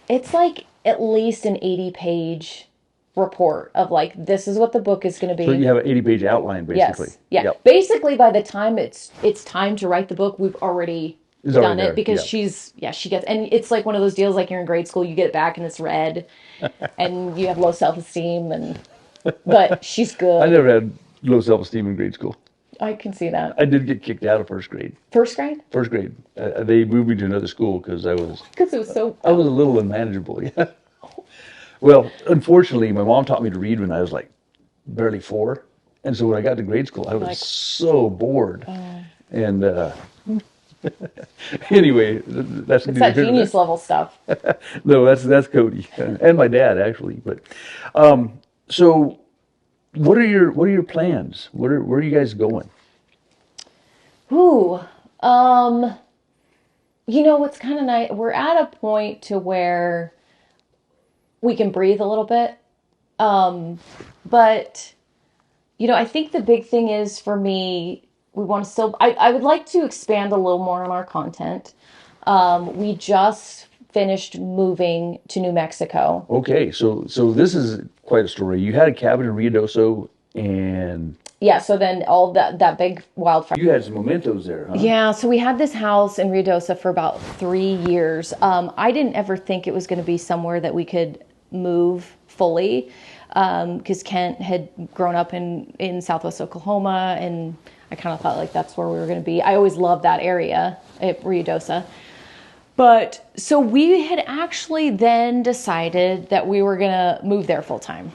Speaker 2: it's like at least an 80-page report of like, this is what the book is going to be.
Speaker 1: So you have an 80-page outline, basically.
Speaker 2: Yes. Yeah.
Speaker 1: Yep.
Speaker 2: Basically, by the time it's time to write the book, we've already done it
Speaker 1: there,
Speaker 2: because she gets, and it's like one of those deals like you're in grade school, you get it back and it's red and you have low self-esteem but she's good.
Speaker 1: I never had low self-esteem in grade school.
Speaker 2: I can see that.
Speaker 1: I did get kicked out of first grade.
Speaker 2: First grade?
Speaker 1: First grade. They moved me to another school because
Speaker 2: Because it was so...
Speaker 1: I was a little unmanageable. Yeah. Well, unfortunately, my mom taught me to read when I was like barely 4, and so when I got to grade school, I was
Speaker 2: Like,
Speaker 1: so bored.
Speaker 2: oh.
Speaker 1: And anyway, that's
Speaker 2: It's that genius level stuff.
Speaker 1: No, that's Cody and my dad actually. But so, what are your plans? Where are you guys going?
Speaker 2: Ooh. What's kind of nice, we're at a point to where we can breathe a little bit. But, I think the big thing is for me, we want to still, I would like to expand a little more on our content. We just finished moving to New Mexico.
Speaker 1: Okay, so this is quite a story. You had a cabin in Ruidoso, and
Speaker 2: Yeah, so then all that big wildfire.
Speaker 1: you had some mementos there, huh?
Speaker 2: Yeah, so we had this house in Ruidosa for about 3 years. I didn't ever think it was going to be somewhere that we could move fully, because Kent had grown up in Southwest Oklahoma, and I kind of thought like that's where we were going to be. I always loved that area at Ruidosa. But so we had actually then decided that we were going to move there full time.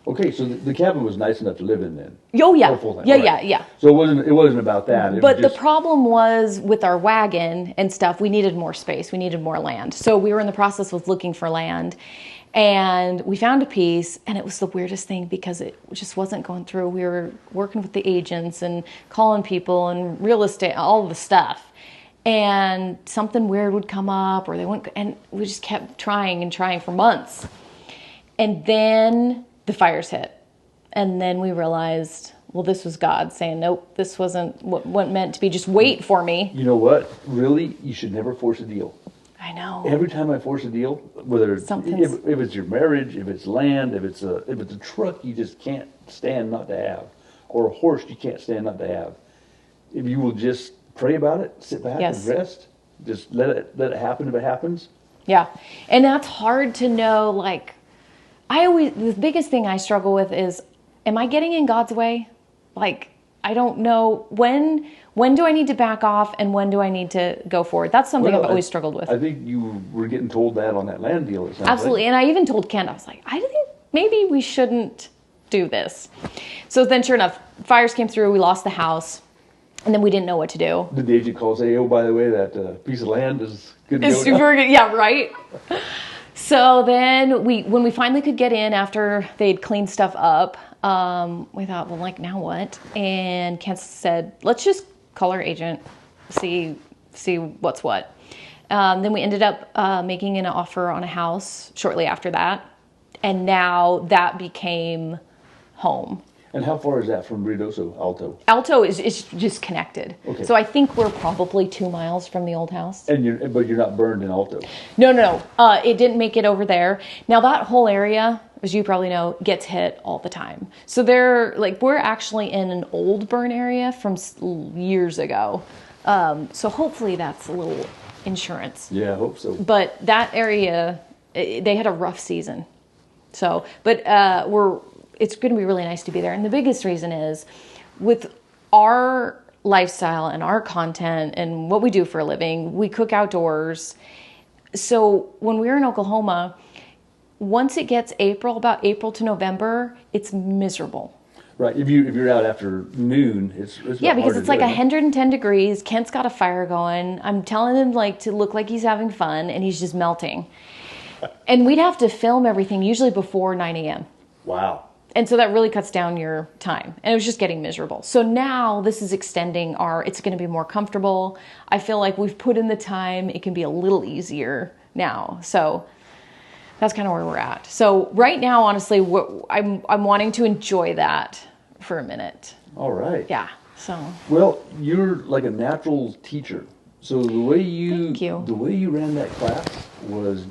Speaker 1: Okay, so the cabin was nice enough to live in then.
Speaker 2: Oh yeah,
Speaker 1: Oh, full-time,
Speaker 2: yeah,
Speaker 1: right.
Speaker 2: yeah.
Speaker 1: So it wasn't about that.
Speaker 2: But the problem was with our wagon and stuff, we needed more space. We needed more land. So we were in the process of looking for land, and we found a piece, and it was the weirdest thing because it just wasn't going through. We were working with the agents and calling people and real estate, all the stuff. And something weird would come up, or they wouldn't, and we just kept trying and trying for months. And then the fires hit. And then we realized, well, this was God saying, nope, this wasn't what meant to be. Just wait for me.
Speaker 1: You know what? Really, you should never force a deal.
Speaker 2: I know.
Speaker 1: Every time I force a deal, whether if it's your marriage, if it's land, if it's a truck you just can't stand not to have, or a horse you can't stand not to have, if you will just pray about it, sit back and rest, just let it happen if it happens.
Speaker 2: Yeah, and that's hard to know. Like, the biggest thing I struggle with is, am I getting in God's way? Like, I don't know when do I need to back off and when do I need to go forward? That's something I've always struggled with.
Speaker 1: I think you were getting told that on that land deal. It sounds
Speaker 2: Absolutely,
Speaker 1: like.
Speaker 2: And I even told Ken, I was like, I think maybe we shouldn't do this. So then, sure enough, fires came through. We lost the house. And then we didn't know what to do.
Speaker 1: Did the agent call and say, oh, by the way, that piece of land is good to go?
Speaker 2: It's super good. Yeah, right? So then when we finally could get in after they'd cleaned stuff up, we thought, well, like, now what? And Kent said, let's just call our agent, see what's what. Then we ended up making an offer on a house shortly after that. And now that became home.
Speaker 1: And how far is that from Ruidoso, Alto?
Speaker 2: Alto is just connected.
Speaker 1: Okay.
Speaker 2: So I think we're probably 2 miles from the old house.
Speaker 1: But you're not burned in Alto?
Speaker 2: No. It didn't make it over there. Now that whole area, as you probably know, gets hit all the time. So we're actually in an old burn area from years ago. So hopefully that's a little insurance.
Speaker 1: Yeah, I hope so.
Speaker 2: But that area, they had a rough season. So, but it's going to be really nice to be there. And the biggest reason is with our lifestyle and our content and what we do for a living, we cook outdoors. So when we were in Oklahoma, once it gets about April to November, it's miserable.
Speaker 1: Right. If you're out after noon, it's
Speaker 2: yeah, because it's like 110 degrees. Kent's got a fire going. I'm telling him to look like he's having fun, and he's just melting. And we'd have to film everything usually before 9 a.m.
Speaker 1: Wow.
Speaker 2: And so that really cuts down your time. And it was just getting miserable. So now this is extending it's going to be more comfortable. I feel like we've put in the time. It can be a little easier now. So that's kind of where we're at. So right now, honestly, I'm wanting to enjoy that for a minute.
Speaker 1: All right.
Speaker 2: Yeah. So.
Speaker 1: Well, you're like a natural teacher. So the way you ran that class was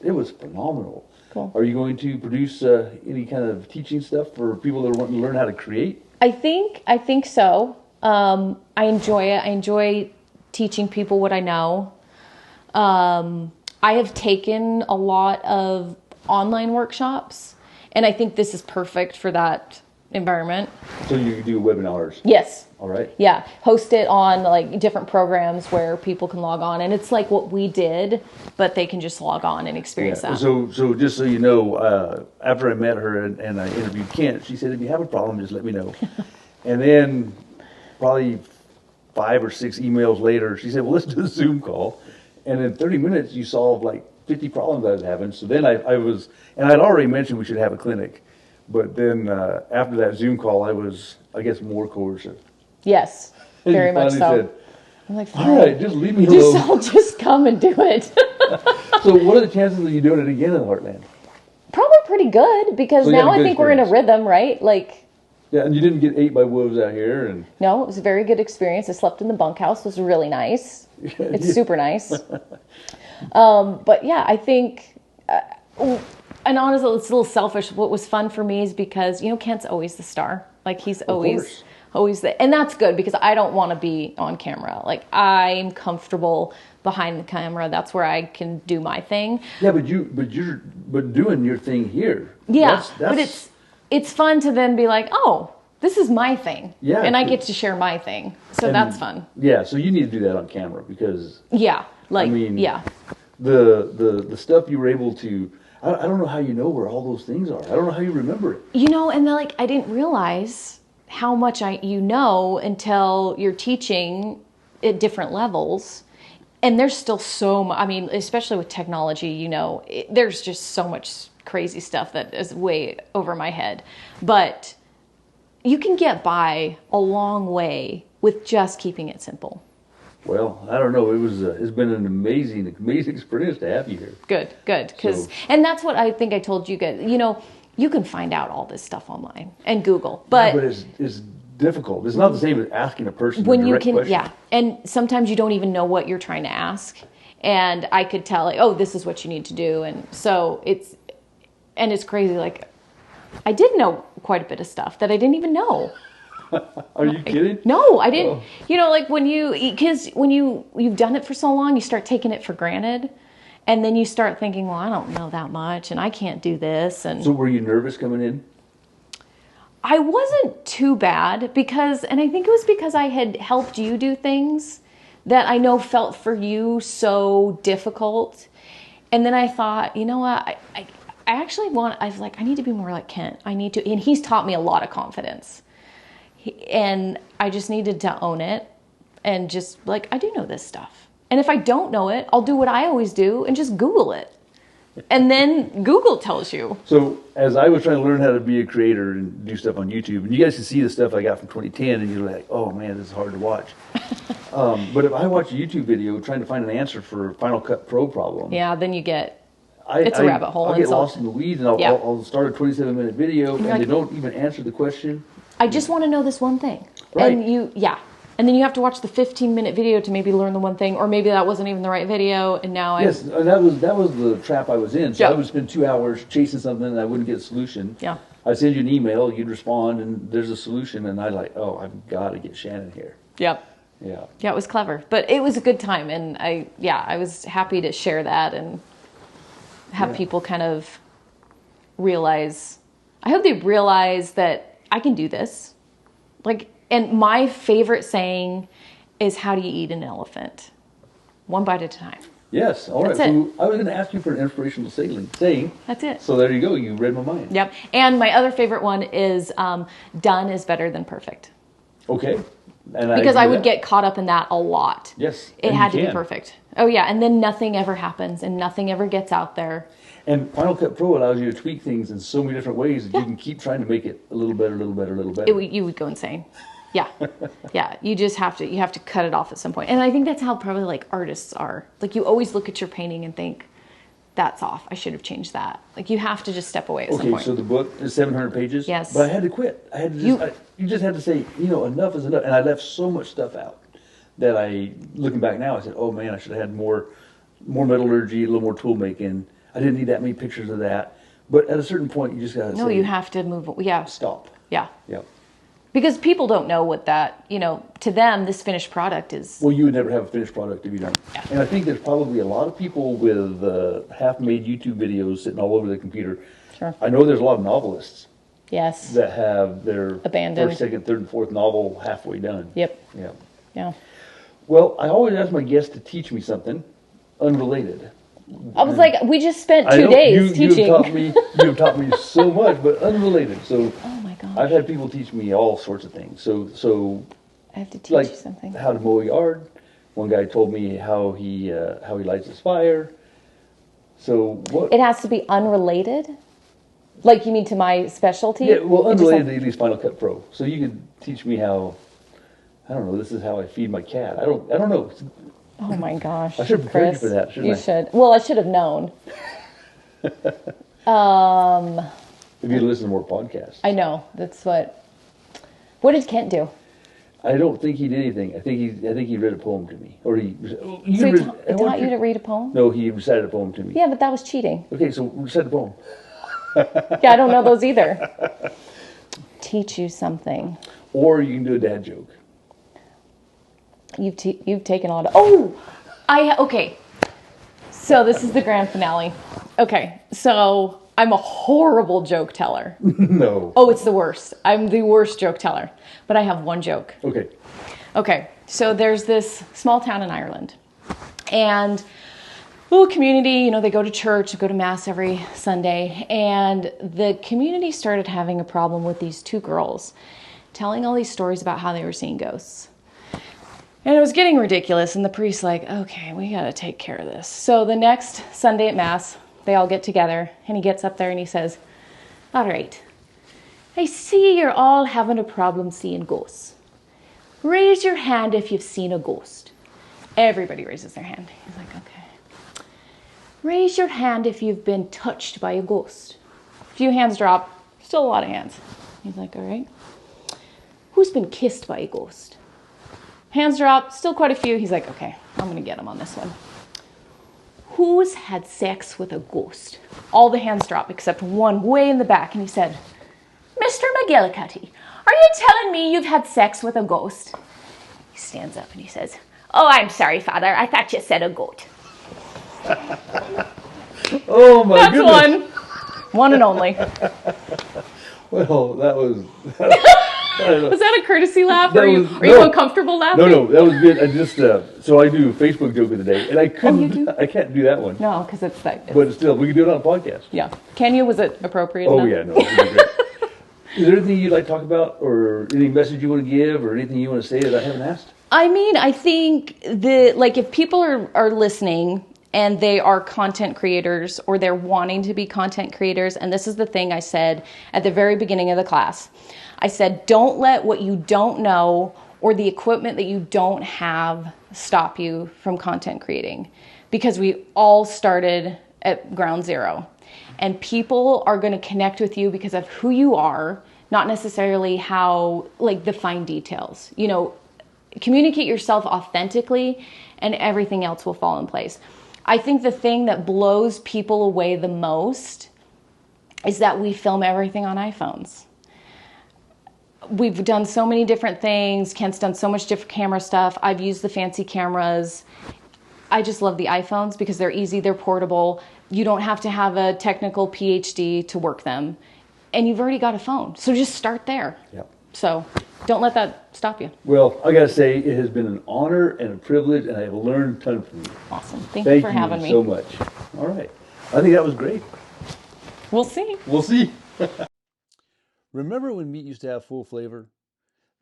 Speaker 1: it was phenomenal.
Speaker 2: Cool.
Speaker 1: Are you going to produce any kind of teaching stuff for people that are wanting to learn how to create?
Speaker 2: I think so. I enjoy it. I enjoy teaching people what I know. I have taken a lot of online workshops, and I think this is perfect for that environment.
Speaker 1: So you do webinars?
Speaker 2: Yes.
Speaker 1: All right.
Speaker 2: Yeah, host it on like different programs where people can log on, and it's like what we did, but they can just log on and experience that.
Speaker 1: So just so you know, after I met her and I interviewed Kent, she said, if you have a problem, just let me know. And then probably 5 or 6 emails later, she said, well, let's do a Zoom call. And in 30 minutes, you solved like 50 problems I was having. So then I was, and I'd already mentioned we should have a clinic. But then after that Zoom call, I was, I guess, more coercive.
Speaker 2: Yes, very much so.
Speaker 1: Said,
Speaker 2: I'm like,
Speaker 1: all right, just leave me alone.
Speaker 2: I'll just come and do it.
Speaker 1: So what are the chances of you doing it again in the Heartland?
Speaker 2: Probably pretty good, because now I think we're in a rhythm, right? Like.
Speaker 1: Yeah, and you didn't get ate by wolves out here? And
Speaker 2: no, it was a very good experience. I slept in the bunkhouse. It was really nice. It's super nice. But yeah, I think, and honestly, it's a little selfish. What was fun for me is because, Kent's always the star. Like, he's always and that's good, because I don't want to be on camera. Like, I'm comfortable behind the camera. That's where I can do my thing.
Speaker 1: Yeah, but doing your thing here.
Speaker 2: Yeah, but it's fun to then be like, oh, this is my thing. Yeah. And I get to share my thing. So that's fun.
Speaker 1: Yeah, so you need to do that on camera, because
Speaker 2: yeah, like,
Speaker 1: the stuff you were able to, I don't know how you know where all those things are. I don't know how you remember it.
Speaker 2: And like, I didn't realize how much until you're teaching at different levels. And there's still so much, especially with technology, there's just so much crazy stuff that is way over my head. But you can get by a long way with just keeping it simple.
Speaker 1: Well, I don't know. It's been an amazing experience to have you here.
Speaker 2: Good. And that's what I think I told you guys. You can find out all this stuff online and Google, but
Speaker 1: it's difficult. It's not the same as asking a person a direct question.
Speaker 2: Yeah. And sometimes you don't even know what you're trying to ask. And I could tell, like, oh, this is what you need to do. And so it's crazy. Like, I did know quite a bit of stuff that I didn't even know.
Speaker 1: Are you kidding?
Speaker 2: No, I didn't. Oh. Like when you've done it for so long, you start taking it for granted. And then you start thinking, well, I don't know that much and I can't do this. And
Speaker 1: so were you nervous coming in?
Speaker 2: I wasn't too bad, and I think it was because I had helped you do things that I know felt for you so difficult. And then I thought, you know what, I was like, I need to be more like Kent. And he's taught me a lot of confidence. And I just needed to own it and just like, I do know this stuff. And if I don't know it, I'll do what I always do and just Google it. And then Google tells you.
Speaker 1: So as I was trying to learn how to be a creator and do stuff on YouTube, and you guys can see the stuff I got from 2010, and you're like, oh man, this is hard to watch. But if I watch a YouTube video trying to find an answer for Final Cut Pro problem.
Speaker 2: Yeah, then you get, it's a rabbit hole.
Speaker 1: I'll get lost in the weeds, and I'll start a 27-minute video, and they don't even answer the question.
Speaker 2: I just want to know this one thing.
Speaker 1: Right.
Speaker 2: And then you have to watch the 15-minute video to maybe learn the one thing, or maybe that wasn't even the right video, and now
Speaker 1: Yes, and that was the trap I was in. So I would spend 2 hours chasing something, and I wouldn't get a solution.
Speaker 2: Yeah.
Speaker 1: I'd send you an email, you'd respond, and there's a solution, and I'd like, oh, I've got to get Shannon here.
Speaker 2: Yep.
Speaker 1: Yeah.
Speaker 2: Yeah, it was clever. But it was a good time, and I was happy to share that and have people kind of realize, I hope they realize that I can do this. Like, and my favorite saying is, how do you eat an elephant? One bite at a time.
Speaker 1: Yes. All right.
Speaker 2: That's it.
Speaker 1: So I was going to ask you for an inspirational saying.
Speaker 2: That's it.
Speaker 1: So there you go. You read my mind.
Speaker 2: Yep. And my other favorite one is, done is better than perfect.
Speaker 1: Okay. And
Speaker 2: because I would get caught up in that a lot.
Speaker 1: Yes.
Speaker 2: It had to be perfect. Oh, yeah. And then nothing ever happens and nothing ever gets out there.
Speaker 1: And Final Cut Pro allows you to tweak things in so many different ways that you can keep trying to make it a little better, a little better, a little better.
Speaker 2: You would go insane. Yeah. Yeah. You just have to cut it off at some point. And I think that's how probably like artists are. Like you always look at your painting and think, that's off. I should have changed that. Like you have to just step away at some point.
Speaker 1: Okay, so the book is 700 pages?
Speaker 2: Yes.
Speaker 1: But I had to quit. I had to you just had to say, enough is enough. And I left so much stuff out that looking back now, I said, oh man, I should have had more metallurgy, a little more tool making. I didn't need that many pictures of that. But at a certain point, you just got to say.
Speaker 2: No, you have to move. Yeah.
Speaker 1: Stop.
Speaker 2: Yeah.
Speaker 1: Yeah.
Speaker 2: Because people don't know what that, to them, this finished product is.
Speaker 1: Well, you would never have a finished product if you don't.
Speaker 2: Yeah.
Speaker 1: And I think there's probably a lot of people with half-made YouTube videos sitting all over the computer.
Speaker 2: Sure.
Speaker 1: I know there's a lot of novelists.
Speaker 2: Yes.
Speaker 1: that have their
Speaker 2: Abandoned.
Speaker 1: first, second, third, and fourth novel halfway done.
Speaker 2: Yep.
Speaker 1: Yeah.
Speaker 2: Yeah.
Speaker 1: Well, I always ask my guests to teach me something unrelated.
Speaker 2: I was like, we just spent
Speaker 1: I
Speaker 2: 2
Speaker 1: know
Speaker 2: days teaching.
Speaker 1: you have taught me so much, but unrelated. So
Speaker 2: Oh my gosh.
Speaker 1: I've had people teach me all sorts of things. So
Speaker 2: I have to teach
Speaker 1: like
Speaker 2: you something.
Speaker 1: how to mow a yard. One guy told me how he lights his fire. So what?
Speaker 2: It has to be unrelated? Like you mean to my specialty?
Speaker 1: Yeah, well,
Speaker 2: It just
Speaker 1: unrelated to at least Final Cut Pro. So you could teach me how. I don't know. This is how I feed my cat. I don't know.
Speaker 2: Oh my gosh.
Speaker 1: I should prepare you
Speaker 2: Chris,
Speaker 1: for that, shouldn't
Speaker 2: you
Speaker 1: I?
Speaker 2: should. Well, I should have known.
Speaker 1: If you listen to more podcasts.
Speaker 2: I know. That's what did Kent do?
Speaker 1: I don't think he did anything. I think he read a poem to me, or he.
Speaker 2: So he taught you to read a poem?
Speaker 1: No, he recited a poem to me.
Speaker 2: Yeah, but that was cheating.
Speaker 1: Okay, so recite the poem.
Speaker 2: Yeah, I don't know those either. Teach you something.
Speaker 1: Or you can do a dad joke.
Speaker 2: You've taken on. Oh, okay. So this is the grand finale. Okay, so I'm a horrible joke teller.
Speaker 1: No.
Speaker 2: Oh, it's the worst. I'm the worst joke teller. But I have one joke.
Speaker 1: Okay.
Speaker 2: Okay, so there's this small town in Ireland. And little community, they go to church, go to mass every Sunday. And the community started having a problem with these 2 girls telling all these stories about how they were seeing ghosts. And it was getting ridiculous. And the priest's like, okay, we got to take care of this. So the next Sunday at mass, they all get together. And he gets up there and he says, all right, I see you're all having a problem seeing ghosts. Raise your hand if you've seen a ghost. Everybody raises their hand. He's like, okay. Raise your hand if you've been touched by a ghost. A few hands drop. Still a lot of hands. He's like, all right. Who's been kissed by a ghost? Hands drop. Still quite a few. He's like, okay, I'm going to get him on this one. Who's had sex with a ghost? All the hands drop except one way in the back. And he said, Mr. McGillicuddy, are you telling me you've had sex with a ghost? He stands up and he says, oh, I'm sorry, Father. I thought you said a goat.
Speaker 1: Oh, my goodness.
Speaker 2: That's one and only.
Speaker 1: Well, that was...
Speaker 2: Was that a courtesy laugh? Are you uncomfortable laughing?
Speaker 1: No, that was good. I just so I do Facebook joke of the day, and I couldn't.
Speaker 2: you do?
Speaker 1: I can't do that one.
Speaker 2: No, because it's like...
Speaker 1: But still, we can do it on a podcast.
Speaker 2: Yeah. Kenya, was it appropriate
Speaker 1: Oh
Speaker 2: enough?
Speaker 1: yeah, no. It was great. Is there anything you'd like to talk about, or any message you want to give, or anything you want to say that I haven't asked?
Speaker 2: I mean, I think if people are listening and they are content creators or they're wanting to be content creators, and this is the thing I said at the very beginning of the class. I said, don't let what you don't know or the equipment that you don't have stop you from content creating, because we all started at ground zero. And people are going to connect with you because of who you are, not necessarily how, the fine details. Communicate yourself authentically and everything else will fall in place. I think the thing that blows people away the most is that we film everything on iPhones. We've done so many different things. Kent's done so much different camera stuff. I've used the fancy cameras. I just love the iPhones because they're easy, they're portable. You don't have to have a technical PhD to work them. And you've already got a phone. So just start there.
Speaker 1: Yep.
Speaker 2: So don't let that stop you.
Speaker 1: Well, I got to say, it has been an honor and a privilege, and I have learned a ton from you.
Speaker 2: Awesome. Thank you for having me.
Speaker 1: Thank you so much. All right. I think that was great.
Speaker 2: We'll see.
Speaker 1: We'll see.
Speaker 3: Remember when meat used to have full flavor?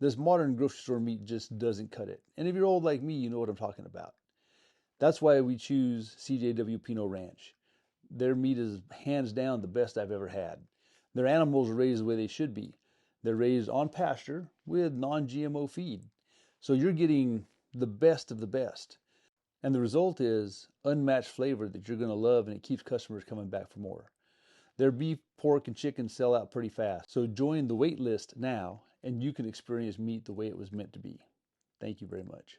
Speaker 3: This modern grocery store meat just doesn't cut it. And if you're old like me, you know what I'm talking about. That's why we choose CJW Pinot Ranch. Their meat is hands down the best I've ever had. Their animals are raised the way they should be. They're raised on pasture with non-GMO feed. So you're getting the best of the best. And the result is unmatched flavor that you're going to love, and it keeps customers coming back for more. Their beef, pork, and chicken sell out pretty fast. So join the wait list now, and you can experience meat the way it was meant to be. Thank you very much.